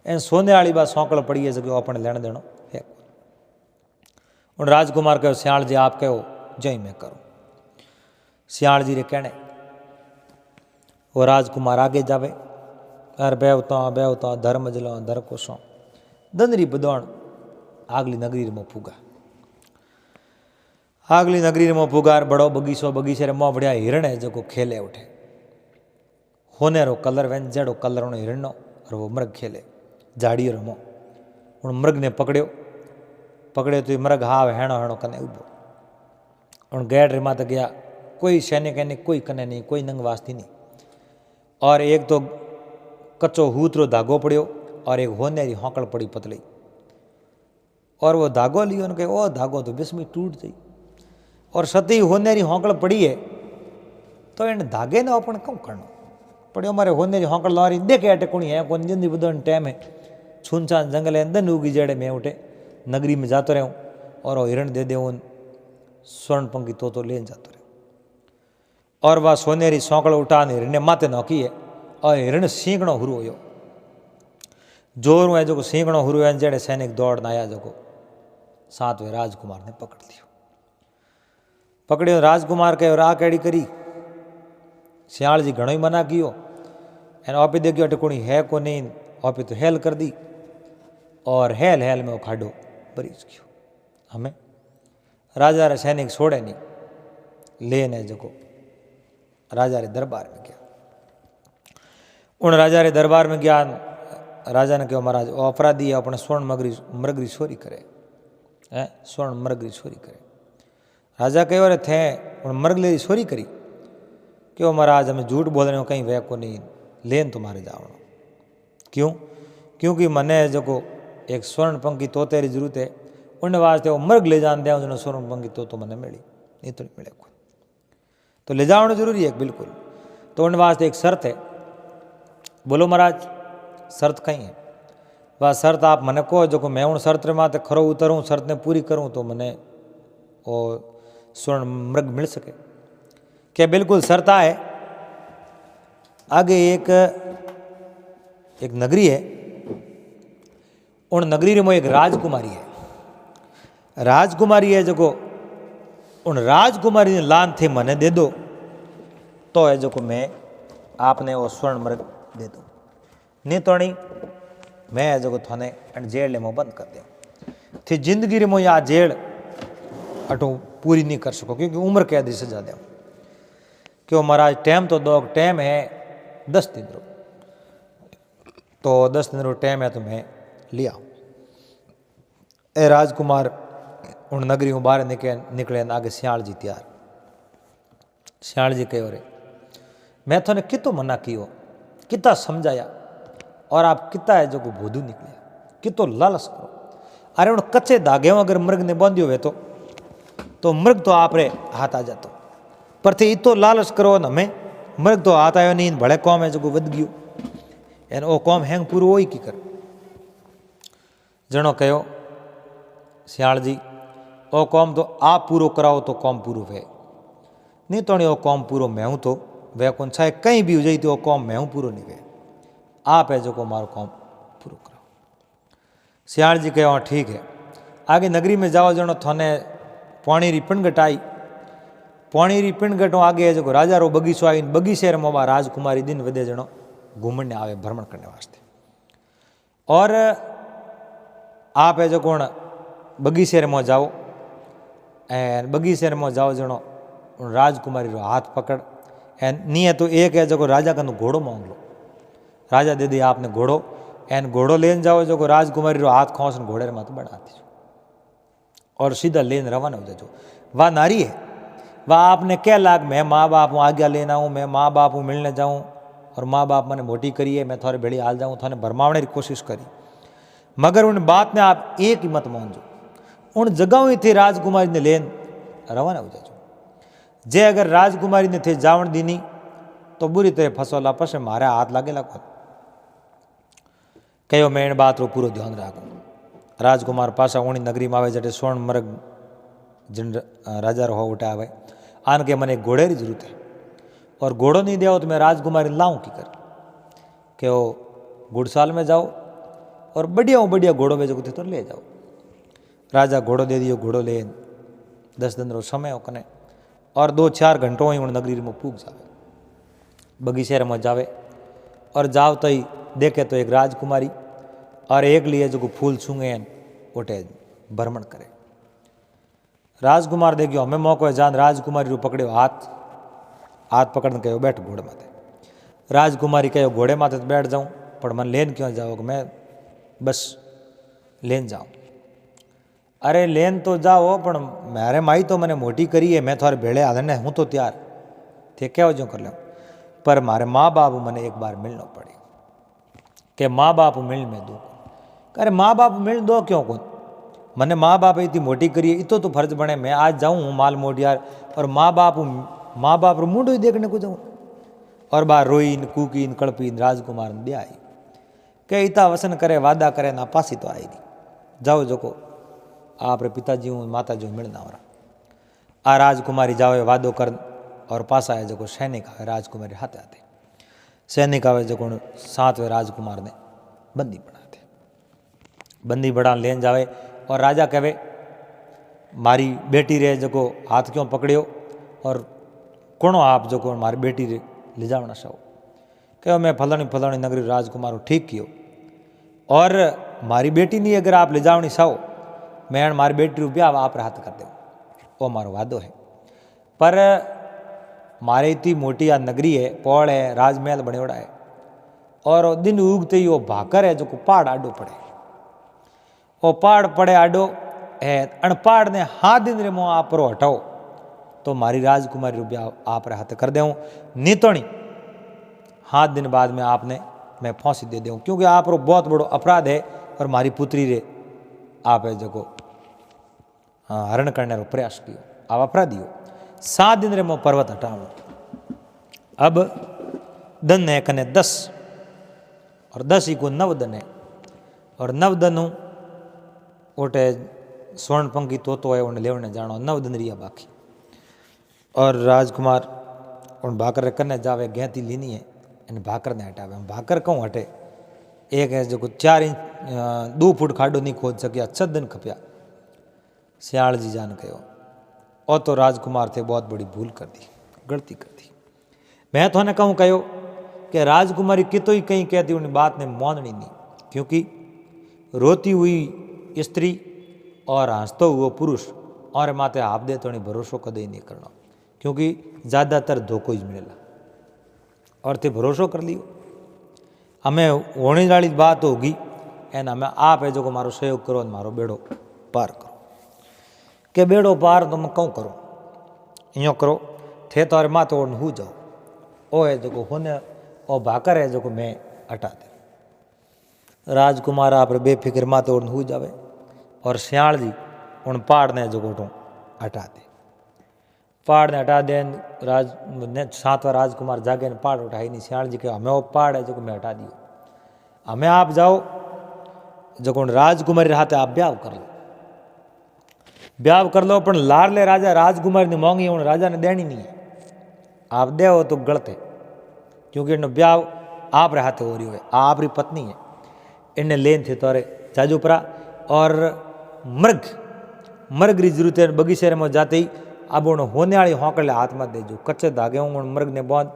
[SPEAKER 1] एन सोने वाली बात सौकड़ पड़ी है जो अपने लेने देना है उन राजकुमार कहो सियाल जी आप कहो जय मैं करूँ सियाल जी रे कहने वो राजकुमार आगे जावे अर बेवता धर्म जलो धर कोसो दंदरी बदौण आगली नगरी में फूगा आगली नगरी में फूगार बड़ो बगीचे रे मोह बढ़िया हिरण है जो खेले उठे होने रो कलर वेन जड़ो कलर उन हिरण और वो मृग खेले झाड़ी रमो उन मृग ने पकड़ो पकड़े तो मृग हाव हेणो हेणो कने उभो उन गेट रे माते गया कोई सैनिक नहीं कोई कने नहीं कोई नंग वास्ती नहीं और एक तो कच्चो हूतरो धागो पड़ियो और एक होनेरी हौकड़ पड़ी पतली और वो धागो लियो उनके ओ धागो तो बिस्मी टूट जाई और सती होनेरी हौकड़ पड़ी है तो इन धागे ने अपन कम करना पड़ियो मारे होनेरी हौकड़ लारी देखे अटे कुणी है कोन जिंदी बदन टाइम है छुनछान जंगल है दन उगी जड़े में उठे नगरी में जातो रहूं और वो हिरण दे दे उन स्वर्ण पंखी तो लेन जातो रहे और वह सोनेरी सौकड़ उठाने हिरण ने माते नौकी है और हिरण सींगणो हुरो हो जोर है जो सींगणो हुरो है जड़े सैनिक दौड़ न आया जो 7वें राजकुमार ने पकड़ लियो पकड़ियो राजकुमार के राह केड़ी करी सियाल जी घणो ही मना कियो एन ऑपी देखियो अटे कोणी है को नहीं ऑपी तो हेल कर दी और हेल हेल में वो खाडो बरीज गयो हमें राजा रे सैनिक छोड़े नहीं लेने जो राजा रे दरबार में गया उन राजा रे दरबार में गया राजा ने कहो महाराज वो अपराधी है अपने स्वर्ण मृगरी चोरी करे है स्वर्ण मृगरी चोरी करे राजा कहो रे थे उन मृगलेरी चोरी करी क्यों महाराज हमें झूठ बोल रहे हो कहीं वह को नहीं लेन तुम्हारे जाओ क्यों क्योंकि मने जो एक स्वर्ण पंखी तोतेरी जरूरत है उन वास्ते वो मृग ले जान दिया उन्होंने स्वर्ण पंखी तो मैंने मिली नहीं तो नहीं मिले को तो ले जाना जरूरी है बिल्कुल तो उन वास्ते एक शर्त है बोलो महाराज शर्त कहीं है वह शर्त आप मने को जो मैं उन शर्त माते खरो उतरूँ शर्त ने पूरी करूँ तो मैंने वो स्वर्ण मृग मिल सके क्या बिल्कुल शर्त है आगे एक नगरी है उन नगरी में एक राजकुमारी है जो उन राजकुमारी ने लान थे मने दे दो तो है जो मैं आपने वो स्वर्ण मृग दे दो नहीं तो नहीं मैं जो थाने जेल में बंद कर दिया थी जिंदगी में या जेल अटो पूरी नहीं कर सको क्योंकि उम्र कैदी सजा दे क्यों महाराज टाइम तो दो टाइम है 10 दिन रो तो 10 दिन रो टाइम है तो मैं लिया ए राजकुमार उन नगरी में बाहर निकले आगे सियाल जी तैयार सियाल जी कहो रे मैं थोने कितो मना कियो कितना समझाया और आप कितना है जो भोदू निकले कितो लालच करो अरे उन कच्चे धागे अगर मृग ने बांधियो हुए तो मृग तो आप रे हाथ आ जातो पर थे इतो लालच करो न हमें मृग तो हाथ आयो नहीं भले कौम है जो वध गयो एन ओ कौम हैंग पूरो हो ही की कर जनो कहो सियाल जी ओ कौम तो आप पूरो कराओ तो कौम पूरो वे नहीं तो नहीं वो कौम पूरो मैं हूँ तो वह कौन चाहे कहीं भी हो जाई तो वो कौम मैं हूँ पूरो नहीं वे आप है जो को मारो कौम पूरो कराओ सियाल जी कहो ठीक है आगे नगरी में जाओ जनो थाने पानी री पिंडगट आई पानी री पिंडगटों आगे है जो राजा रो बगीचो आई बगीचे रे मोबा राजकुमारी दिन विदे जनो घूमने आवे भ्रमण करने वास्ते और आप है जो कौन बगीचे रे मो जाओ एन बगीचे रे मो जाओ जनो राजकुमारी रो हाथ पकड़ एन नहीं है तो एक है जो राजा का घोड़ो मांग लो राजा दे दी आपने घोड़ो एन घोड़ो लेन जाओ जो राजकुमारी रो हाथ खोस घोड़े मात बढ़ा दीजो और सीधा लेन रवाना हो जाओ वह नारी है वह आपने क्या लाग मैं माँ बाप हूँ आज्ञा लेना हूँ मैं माँ बाप हूँ मिलने जाऊँ और माँ बाप मैंने मोटी करी है मैं थोड़े भेड़ी हाल जाऊँ थाने भरमावने की कोशिश करी मगर उन बात ने आप एक ही मत मान जो उन जगहों ही थे राजकुमारी ने लेन रवाना हो जाओ जे अगर राजकुमारी ने थे जावण दीनी तो बुरी तरह फसोला पसे मारे हाथ लागेला को कहो मैं इन बात रो पूरा ध्यान राखूं राजकुमार पासा ओणी नगरी में आवे जटे स्वर्ण मृग जिन राजा रो उठा आवे आन के मने घोड़े की जरूरत है और घोड़ो नहीं दिया तो मैं राजकुमारी लाऊं की कर के वो घुड़साल में जाओ और बढ़िया घोड़ो बेचो थे तो ले जाओ राजा घोड़ो दे दियो घोड़ो ले 10 दिन रो समय हो कने और 2-4 घंटों ही उन नगरी में पूग जावे बगीचे में जावे और जाओ तो ही देखे तो एक राजकुमारी और एक लिए जो फूल सूंगे उठे भ्रमण करे राजकुमार देखियो हमें मौको है जान राजकुमारी रू पकड़ो हाथ पकड़ने कहो बैठ घोड़े माथे राजकुमारी कहो घोड़े माथे तो बैठ जाऊँ पर मन लेन क्यों जाओ मैं बस लेन जाऊँ अरे लेन तो जाओ पण मारे माई तो मैंने मोटी करी है, मैं थारे भेड़े आधने हूँ तो तैयार थे क्या जो कर लो, पर मारे माँ बाप मैंने एक बार मिलना पड़े के माँ बाप मिल में दो। अरे माँ बाप मिल दो क्यों कौन, मैंने माँ बाप इतनी मोटी करी है, इतो तो फर्ज बने मैं आज जाऊँ हूँ माल मोटियार और माँ बाप मुंडो ही देखने को जाऊँ। और बार रोईन कूकीन कड़पीन राजकुमार ने दिया आई के इता वसन करे वादा करे ना पासी तो आएगी जाओ जो को आप रे पिताजी हूँ माता जी मिलना हो रहा। आ राजकुमारी जाओ वादो कर और पास आए जो सैनिक आवे राजकुमारी हाथे हाथे सैनिक आवे जो 7वें राजकुमार ने बंदी बनाते बंदी बड़ा लेन जावे और राजा कहे मारी बेटी रे जो हाथ क्यों पकड़ियो और कौन आप जो मारी बेटी रे ले जावना चाहो कहो मैं फलानी फलानी नगरी राजकुमार ठीक कियो और मारी बेटी नहीं अगर आप ले जावनी चाहो मैं मारी बेटी रू ब्याह आप हाथ कर दो वो मारो वादो है। पर मारे इतनी मोटी आ नगरी है पौड़ है राजमहल बनेड़ा है और दिन उगते ही वो भाकर है जो पहाड़ आडो पड़े वो पहाड़ पड़े आडो है अण पहाड़ ने हाथ दिन रे मुँह आप रो हटाओ तो मारी राजकुमारी रू ब्याह आप हाथ कर दूँ नहीं तो नहीं 7 दिन बाद में आपने मैं फांसी दे दूँ क्योंकि आप रो बहुत बड़ो अपराध है और मारी पुत्री रे आप है जो हरण करने रो प्रयास कियो आप अपराधी हो 7 दिन रे मो पर्वत हटाओ। अब दन है कने 10 और 10 ही को 9 दन है और 9 दन ओटे स्वर्ण पंखी तोतो है उन्हें लेवने जानो 9 दिन रिया बाकी और राजकुमार उन भाकर कने जावे गहती लीनी है इन भाकर ने हटावे भाकर क्यों हटे एक है जो 4 इंच 2 फुट खाडो नहीं खोद सकिया 6 दिन खपिया सियाल जी जान कहो और तो राजकुमार थे बहुत बड़ी भूल कर दी गलती कर दी। मैं तो ने कहूँ कहो कि राजकुमारी कितो ही कहीं कहती उन बात ने माननी नहीं क्योंकि रोती हुई स्त्री और हंसतो हुआ पुरुष और माते आप दे तो भरोसो कदे नहीं करना क्योंकि ज़्यादातर धोखो ही मिलेला और ते भरोसो कर लियो हमें होने वाली बात होगी एन हमें आप है जो मारो सहयोग करो मारो बेड़ो पार करो के बेड़ो पार तो मैं कहूँ करो यो करो थे तो अरे माँ तो हूँ जाओ ओ है जो होने ओ भाकर है जो मैं हटा दे राजकुमार आप बेफिक्र माँ तो हूँ जावे और सियाल जी उन पहाड़ ने जो हटा दे पहाड़ ने हटा दे राज ने 7वां राजकुमार जागे ने पहाड़ उठाई नहीं सियाल जी के हमें वो पहाड़ है जो मैं हटा दियो हमें आप जाओ जो राजकुमारी हाथे आप ब्याह कर लो पर लाडले राजा राजकुमारी ने मांगी हूँ राजा ने देनी नहीं है आप दे हो तो गलत है क्योंकि इन ब्याह आप रे हाथे हो रही हो आप री पत्नी है इन्हें लेन थे तोरे जाजूपरा और मर्ग री जरूरत है बगीचे में जाते ही अब उन होने वाली हौकड़े हाथ में दे जो कच्चे धागे होंगे मर्ग ने बहुत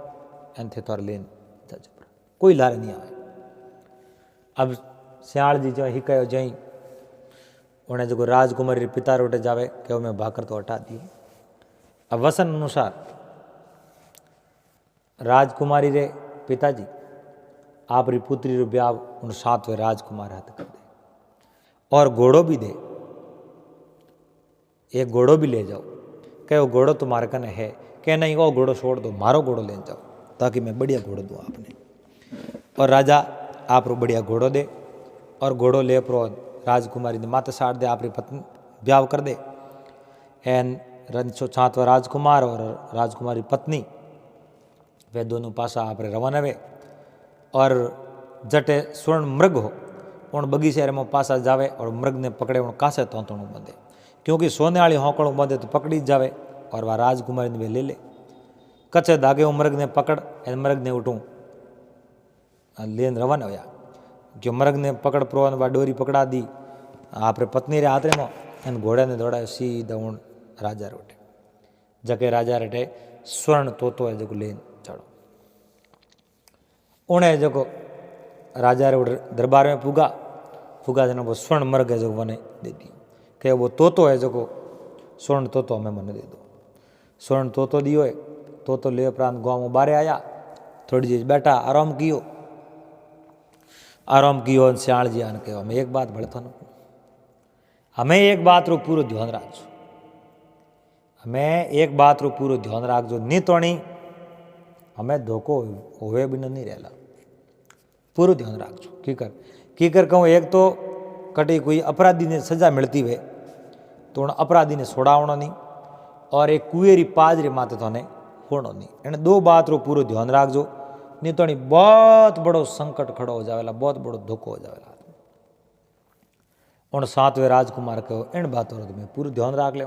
[SPEAKER 1] एन थे तोरे लेन जाजूपरा कोई लारे नहीं आवे। अब सियाल जी जो ही कहो जई उन्हें जो राजकुमारी पिता रोटे जावे कि मैं भाकर तो हटा दियो। अब वसन अनुसार राजकुमारी रे पिताजी आप री पुत्री रो ब्याह उन 7वें राजकुमार हाथ कर दे और घोड़ो भी दे एक घोड़ो भी ले जाओ कहो घोड़ो तुम्हारे कने है कि नहीं वो घोड़ो छोड़ दो मारो घोड़ो ले जाओ ताकि मैं बढ़िया घोड़ो दूँ आपने और राजा आप रो बढ़िया घोड़ो दे और घोड़ो ले प्रो राजकुमारी ने माता साड़ दे आप री पत्नी ब्याह कर दे एन 7वां राजकुमार और राजकुमारी पत्नी वे दोनों पासा आप रवाना वे और जटे स्वर्ण मृग हो उन बगीचे में पासा जावे और मृग ने पकड़े उन कासे तोतणु बंधे क्योंकि सोने वाली हौकड़ों बंधे तो पकड़ी जावे और वह राजकुमारी ने वे ले ले कच्चे धागे मृग ने पकड़ एन मृग ने उठूँ लेन रवाना होया जो मृग ने पकड़ प्रो व डोरी पकड़ा दी आप पत्नी रे हाथ में एन घोड़े ने दौड़ा सीधा उन राजा रोटे जके राजा रेटे स्वर्ण तोतो है जो लेन चढ़ो उन्हें जो राजा रे दरबार में पुगा देना वो स्वर्ण मृग है जो वने दे दी कि वो तोतो है जो स्वर्ण तोतो हमें मने दे दो स्वर्ण तोतो दियो है तोतो ले प्रांत गाँव में बारे आया थोड़ी देर बैठा आराम कियो सियाल जी आन के मैं एक बात बढ़ता न हमें एक बात रो पूरो ध्यान राखजो, हमें एक बात रो पूरो ध्यान राखजो, नहीं तो नहीं हमें धोखो होवे भी नहीं रहला। पूरो ध्यान राखजो। कीकर कहूँ, एक तो कटी कोई अपराधी ने सजा मिलती हुए तो उन अपराधी ने छोड़ावणो नहीं, और एक कुएरी पाजरी माते थोने होणो नहीं। इन दो बात रो पूरो ध्यान राखजो, नहीं तो नहीं बहुत बड़ो संकट खड़ो हो जावेला, बहुत बड़ो धोखो हो जावेला। उन 7वें राजकुमार कहो, इन बातों रो तुम्हें पूरो ध्यान राख ले।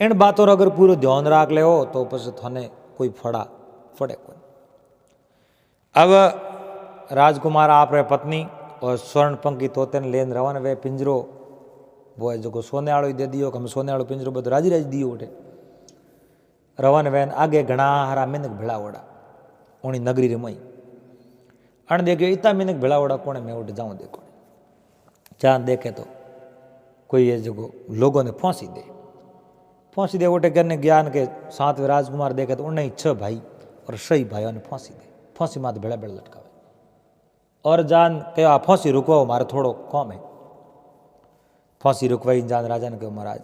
[SPEAKER 1] इन बातों रो अगर पूरो ध्यान राख ले हो तो पछी थाने कोई फड़ा फड़े कोई। अब राजकुमार आप रे पत्नी और स्वर्ण पंखी तोते ने लेन रवन वे पिंजरो वो जो को सोने वालों दे दियो, हम सोने वालों पिंजरो बद राजी राजी दियो उठे रवन वैन आगे घना हरा मिनक भेड़ा ओड़ा उनी नगरी रे मई अण देखे इतना मिनक भेड़ा ओड़ा कोने मैं उठ जाऊं देखो चांद देखे तो कोई ये जो लोगों ने फांसी दे उठे करने ज्ञान के 7वें राजकुमार देखे तो उन्हें 6 भाई और 6 भाइयों ने फांसी मात भेड़ा भेड़ा लटकावे और जान के आ फांसी रुकवाओ मारे थोड़ो कम है। फांसी रुकवाई जान राजा ने कहो, महाराज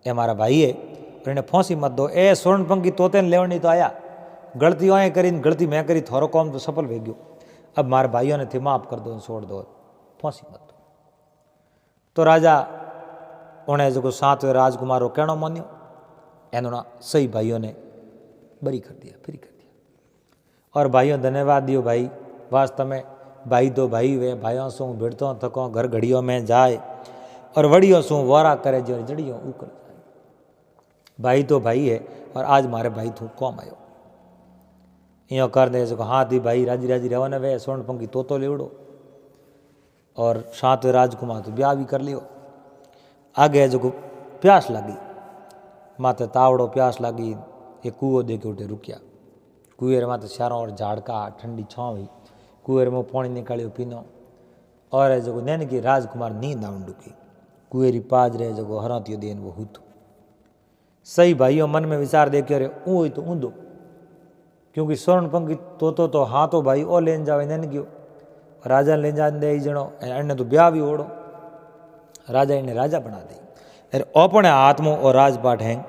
[SPEAKER 1] ये हमारा भाई है और इन्हें फांसी मत दो। ए स्वर्ण पंखी तोते ने लेवनी तो आया, गलती आए करी गलती मैं करी, थोड़ो कौम तो सफल हो गयो, अब मारे भाइयों ने थी माफ कर दो, छोड़ दो, फांसी मत दो। तो राजा उन्हें जो 7वें राजकुमार रो कहना मान्यो, एनोना सही भाइयों ने बरी कर दिया, फ्री कर दिया। और भाइयों धन्यवाद दियो भाई, वास्तव में भाई तो भाई वे भाइयों सो भिड़तो थको घर घड़ियों में जाए और वड़ियों सो वारा करे जो जड़ियों उकर जाए। भाई तो भाई है और आज मारे भाई तू कौम आयो यो कर दे जो हाँ थी भाई राजी राजी रहो ने वे स्वर्ण पंखी तोतो लेवड़ो और 7वें राजकुमार तो ब्याह भी कर लियो। आगे जो प्यास लगी माते तावड़ो प्यास लगी, एक कुओं देखे उठे रुकिया, कुएं रे माते चारों और झाड़का ठंडी छाँव हुई, कुएं में पानी निकालियो पीनो और जो नैन की राजकुमार नींद आवन डुकी, कुएरी पाज रहे जो हरातियो देन वो हुतो। सही भाइयों मन में विचार देखे रे ऊ तो ऊंधो, क्योंकि स्वर्ण पंखी तोतो तो हाँ तो भाई ओ लेन जावे नैन गयो, राजा ले जान दे जणो एने तो ब्याह भी ओढ़ो, राजा इन्हें राजा बना दे। अरे अपने हाथ में और राजपाट हैंग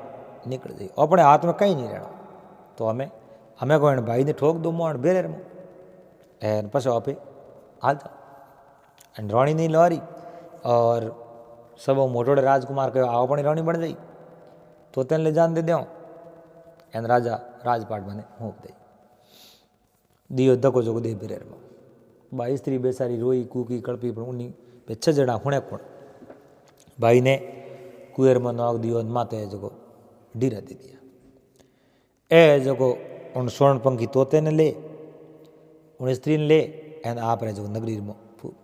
[SPEAKER 1] निकल जाए, अपने हाथ में कहीं नहीं रहना। तो हमें को भाई ने ठोक दो मोहन बेरे रमो एन पछो आपे आ जा एन राणी नहीं लवारी और सब मोटोड़े राजकुमार कहो आओ अपनी राणी बन जाई तो तेन ले जान दे दो एन राजा राजपाट बने होप दे दियो धक्को जो दे बेरे रमो। भाई स्त्री बेचारी रोई कूकी कड़पी पण उन्नी पे 6 जणा हुणे कोण भाई ने कुएर में नाग दियो माते जो डीरा दे दिया। ए जो उन स्वर्ण पंखी तोते ने ले उन स्त्री ने ले एन आप रहे जो नगरी में फूक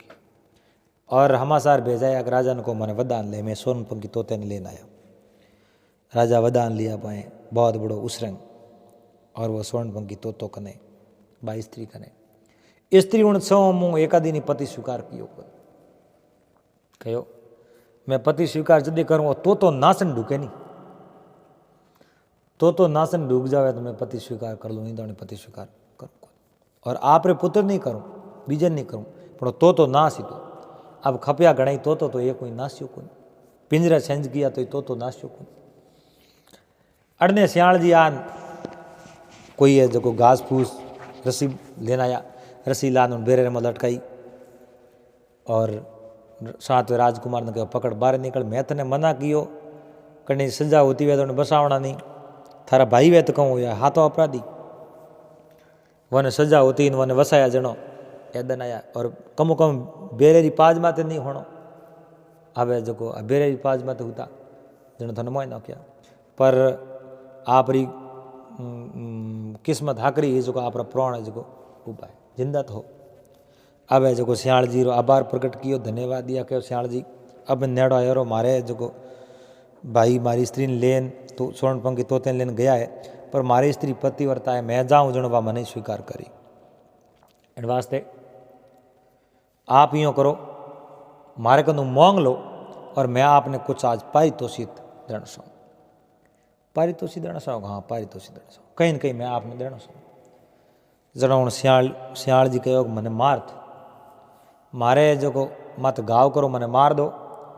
[SPEAKER 1] और हमासार भेजाया कि राजा को मैंने वदान ले, मैं स्वर्ण पंखी तोते ने लेना आया। राजा वदान लिया पाए बहुत बड़ो उसरंग और वो स्वर्ण पंखी तोतो कने भाई स्त्री कने स्त्री उन 6 मुँह एकादी पति स्वीकार कियो कहो मैं पति स्वीकार जदे करूँ तो नासन ढूके नहीं, तो नासन ढूक जावे तो मैं पति स्वीकार कर लूँ, नहीं तो पति स्वीकार करूँ और आप रे पुत्र नहीं करूँ बीजन नहीं करूँ पर तो नाश ही तो अब खपिया गणाई तो ये कोई नाश्यो को पिंजरा छंज किया तो नाश्यो को। अड़ने सियाल जी आन कोई है जो घास फूस रस्सी लेना आया, रस्सी लान बेरे में लटकाई और 7वें राजकुमार ने कहा पकड़ बाहर निकल, मैं तने मना कियो कहीं सजा होती वे तो बसावना नहीं, थारा भाई वे तो कहूँ या हाथों अपराधी वन सजा होती वन वसाया जनो एदन आया और कमो कम बेरेरी पाज माते नहीं होनो आवे जो बेरेरी पाज माते होता जनो थने मोय न किया पर आपरी किस्मत हाकरी जो आप प्राण है जो उपाय जिंदा तो हो। अब जो सियाल जी रो आभार प्रकट कियो, धन्यवाद दिया कहो सियाल जी अब नेड़ो आयो मारे जो भाई मारी स्त्री ने लेन तो स्वर्ण पंखी तोते लेन गया है पर मारी स्त्री पतिव्रता है, मैं जाऊँ जनो वा मने स्वीकार करी। इन वास्ते आप यूँ करो मारे कनु मांग लो और मैं आपने कुछ आज पारितोषिक देना चाहूँ। पारितोषिक देना चाहूँ? हाँ पारितोषिक देना चाहूँ, कहीं न कहीं मैं आपने देना चाहूँ। जरा हूँ सियाल जी कहो मने मार मारे जो मत गाव करो मने मार दो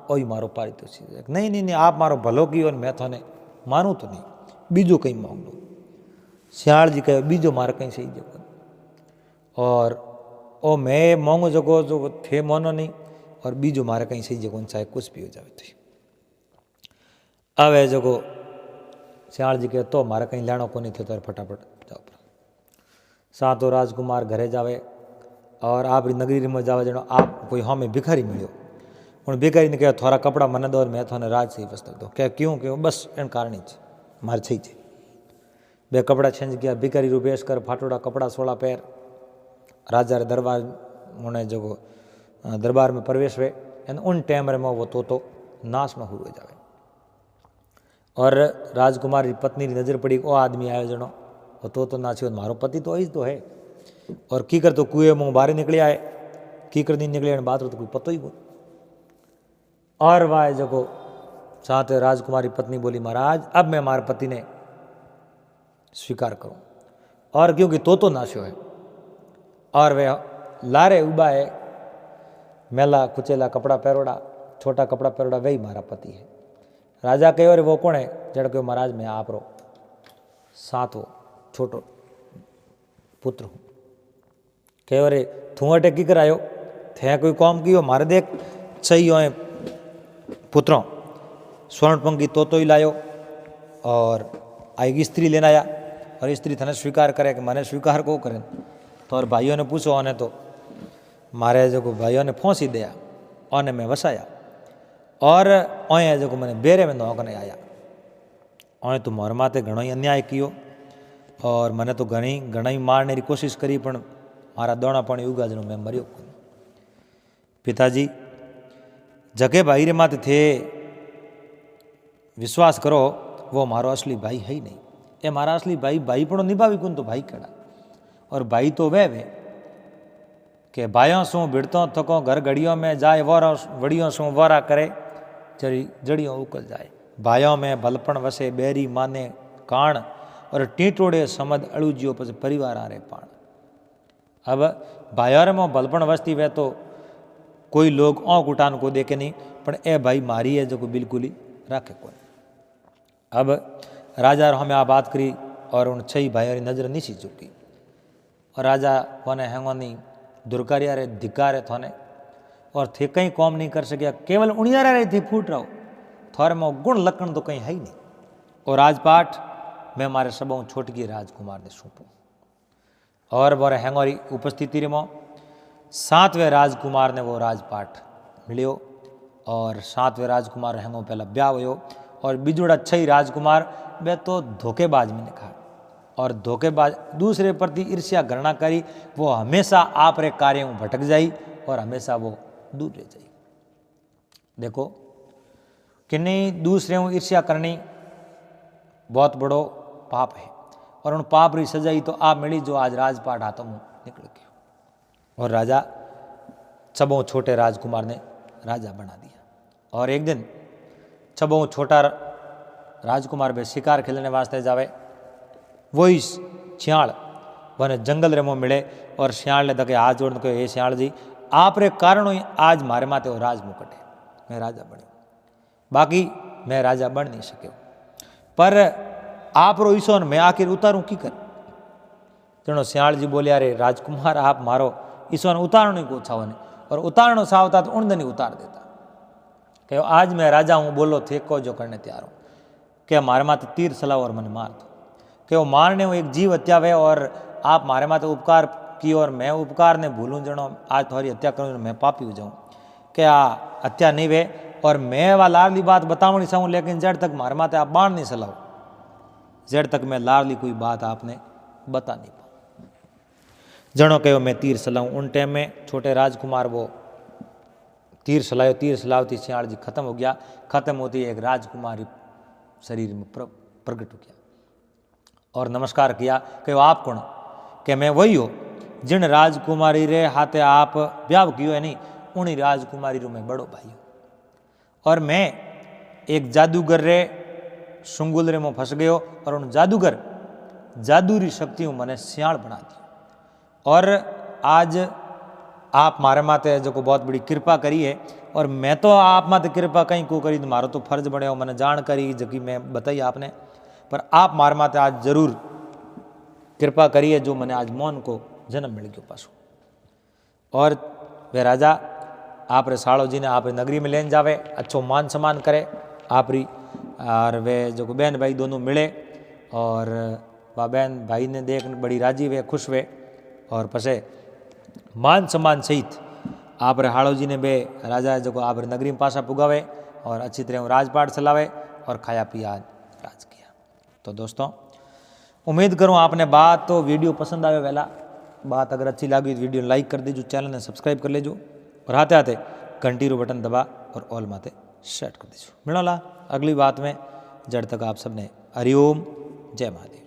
[SPEAKER 1] ओई मारो पारितोषिक। नहीं नहीं नहीं, आप मारो भलो कियो ने मैं थोने मानू तो नहीं, बीजो कहीं मांग लो। सियाल जी कहो बीजो मारे कहीं सही जगो, और ओ मैं मांगो जगो जो थे मोनो नहीं, और बीजो मारे कहीं सही जगो, चाहे कुछ भी हो जाए थी। अब जगो सियाल जी कहे तो मारे कहीं लेनो को नहीं थे, तो फटाफट जाओ। सातो राजकुमार घरे जावे और आप नगरी में जावे, जनो आप कोई हमें भिखारी मिलो, उन भिखारी ने कहा थोड़ा कपड़ा मन दो और मैं थोने राज से वस्त्र दो। क्या क्यों क्यों, बस एन कारण ही मारे छई छे। बे कपड़ा छेंज गया, भिखारी रूपेश कर फाटोड़ा कपड़ा सोला पैर राजा रे दरबार उन्हें जो दरबार में प्रवेश हुए, उन टाइम में वो तो नाश न हुए जावे। और राजकुमार की पत्नी की नजर पड़ी, वो आदमी आयो जनो वो तो नाचियो, मारो पति तो ही तो है। और की कर तो कुएं मुँह बाहर निकले आए, की कर दिन निकले बात तो कोई पतो ही को। और वह जो साथ राजकुमारी पत्नी बोली, महाराज अब मैं हमारे पति ने स्वीकार करूं, और क्योंकि तो नाश्यो है, और वे लारे उबा है, मेला कुचेला कपड़ा पहरोड़ा, छोटा कपड़ा पहरोड़ा, वही मारा पति है। राजा कहो अरे वो कौन है? जड़ कहो महाराज मैं आप रो सातों छोटो पुत्र हूँ। कहो अरे तू अटे की करायो, थे कोई काम कियो? मारे देख सही हो पुत्रों, स्वर्ण पंखी तो ही लायो, और आएगी स्त्री लेना आया, और स्त्री थने स्वीकार करे कि मैंने स्वीकार को करें। तो और भाइयों ने पूछो, आने तो मारे जो भाइयों ने फांसी दिया, और मैं वसाया, और ओए जो मैंने बेरे में नौकने आया, ओए तो मोर माते घणो ही अन्याय कियो, और मैंने तो घणा ही मारने की कोशिश करी, पण मारा दोना पानी उगा जनो मैं मरियो। पिताजी जगे भाई रे माते थे विश्वास करो, वो मारो असली भाई है ही नहीं। ये मारा असली भाई भाई पण निभावी कौन, तो भाई कड़ा। और भाई तो वे के भाइयों सू भिड़तो थको घर घड़ियों में जाए, वड़ियों सू वारा करे चरी जड़ियों उकल जाए। भाइयों में भलपण वसे बेरी माने कान, और टीटोड़े समद अड़ूजियो पस परिवार आ रे पाण। अब भाइयों में भलपण वस्ती वे तो कोई लोग औंक उठान को देखे नहीं, पर ए भाई मारी है जो को बिल्कुल ही राखे को। अब राजा हमें आ बात करी, और उन 6 भाइयों की नजर नीची चुकी, और राजा कोने हैंगोनी दुर्कारिया रे धिकारे थोने, और थे कहीं कौम नहीं कर सकिया, केवल उणियारा रे थी फूट रहो, थोड़े में गुण लक्षण तो कहीं है ही नहीं। और राजपाठ मैं मारे सबों छोटकी राजकुमार ने सौंपू, और बोरे हैंगोरी उपस्थिति रे मो 7वें राजकुमार ने वो राजपाठ मिलियो, और 7वें राजकुमार हैंगो पहला ब्याह हुयो, और बिजुड़ा 6 राजकुमार वे तो धोखेबाज में निखा, और धोखेबाज दूसरे प्रति ईर्ष्या घृणा करी, वो हमेशा आप रे कार्य में भटक जाई, और हमेशा वो दूर रह जाई। देखो किन्नी दूसरे में ईर्ष्या करनी बहुत बड़ो पाप है, और उन पाप री सजाई तो आप मिली जो आज राजपाट हाथों में निकल गया। और राजा सबों छोटे राजकुमार ने राजा बना दिया। और एक दिन सबों छोटा राजकुमार बे शिकार खेलने वास्ते जावे, वही सियाल वने जंगल रे में मिले, और सियाल ने दके हाथ जोड़ने कहो, हे सियाल जी आप रे कारण ही आज मारे माते वो राज मुकट है, मैं राजा बन्यो, बाकी मैं राजा बन नहीं सक्यो, पर आप रो ईसोन मैं आखिर उतारूं की कर। तेणो सियाल जी बोलिया रे राजकुमार आप मारो ईसोन उतारणो को छावने, और उतारणो सावता तो उन नहीं उतार देता। कहो आज मैं राजा हूँ, बोलो थे को जो करने तैयार हूँ, क्या मारे माते तीर सलाओ और मैंने मार दो। कि वो मारने वो एक जीव हत्या वे, और आप मारे माते उपकार की, और मैं उपकार ने भूलूं जनो आज तुम्हारी हत्या करूँ, मैं पापी हो जाऊँ। क्या हत्या नहीं वे, और मैं वह लाडली बात बतावनी चाहूँ, लेकिन जड़ तक मारे माते आप बाण नहीं सलाओ, जड़ तक मैं लाडली कोई बात आपने बता नहीं पाऊँ। जनो कहो मैं तीर सलाऊँ। उन टाइम में छोटे राजकुमार वो तीर सलायो, तीर सलावती सियाल जी खत्म हो गया। खत्म होती एक राजकुमारी शरीर में प्रकट हो गया, और नमस्कार किया। कहो आप कौन? कि मैं वही हो जिन राजकुमारी रे हाथे आप ब्याह कियो है नहीं, उन्हीं राजकुमारी रू मैं बड़ो भाई हूँ, और मैं एक जादूगर रे सुंगुल रे में फंस गयो, और उन जादूगर जादूरी शक्ति मैंने सियाल बना दी, और आज आप मारे माते जो को बहुत बड़ी कृपा करी है, और मैं तो आप मत कृपा कहीं को करी तो मारो तो फर्ज बने मैंने जानकारी जबकि मैं बताई आपने, पर आप मार माते आज जरूर कृपा करिए जो मैंने आज मोहन को जन्म मिल गयो पासो। और वे राजा आप रे साड़ो जी ने आप नगरी में लेन जावे, अच्छो मान सम्मान करे आप री, और वे जो बहन भाई दोनों मिले और वह बहन भाई ने देख बड़ी राजी वे खुश वे, और पसे मान सम्मान सहित आप रे हाड़ो जी ने बे राजा जो आप रे नगरी में पासा पुगावे और अच्छी तरह राजपाट चलावे और खाया पिया राज किया। तो दोस्तों उम्मीद करूँ आपने बात तो वीडियो पसंद आवे, वेला बात अगर अच्छी लगी तो वीडियो लाइक कर दीजिए, चैनल ने सब्सक्राइब कर लीजिए और आते आते घंटी रो बटन दबा और ऑल माते सेट कर दीजिए। मिलोला अगली बात में, जब तक आप सबने हरिओम जय महादेव।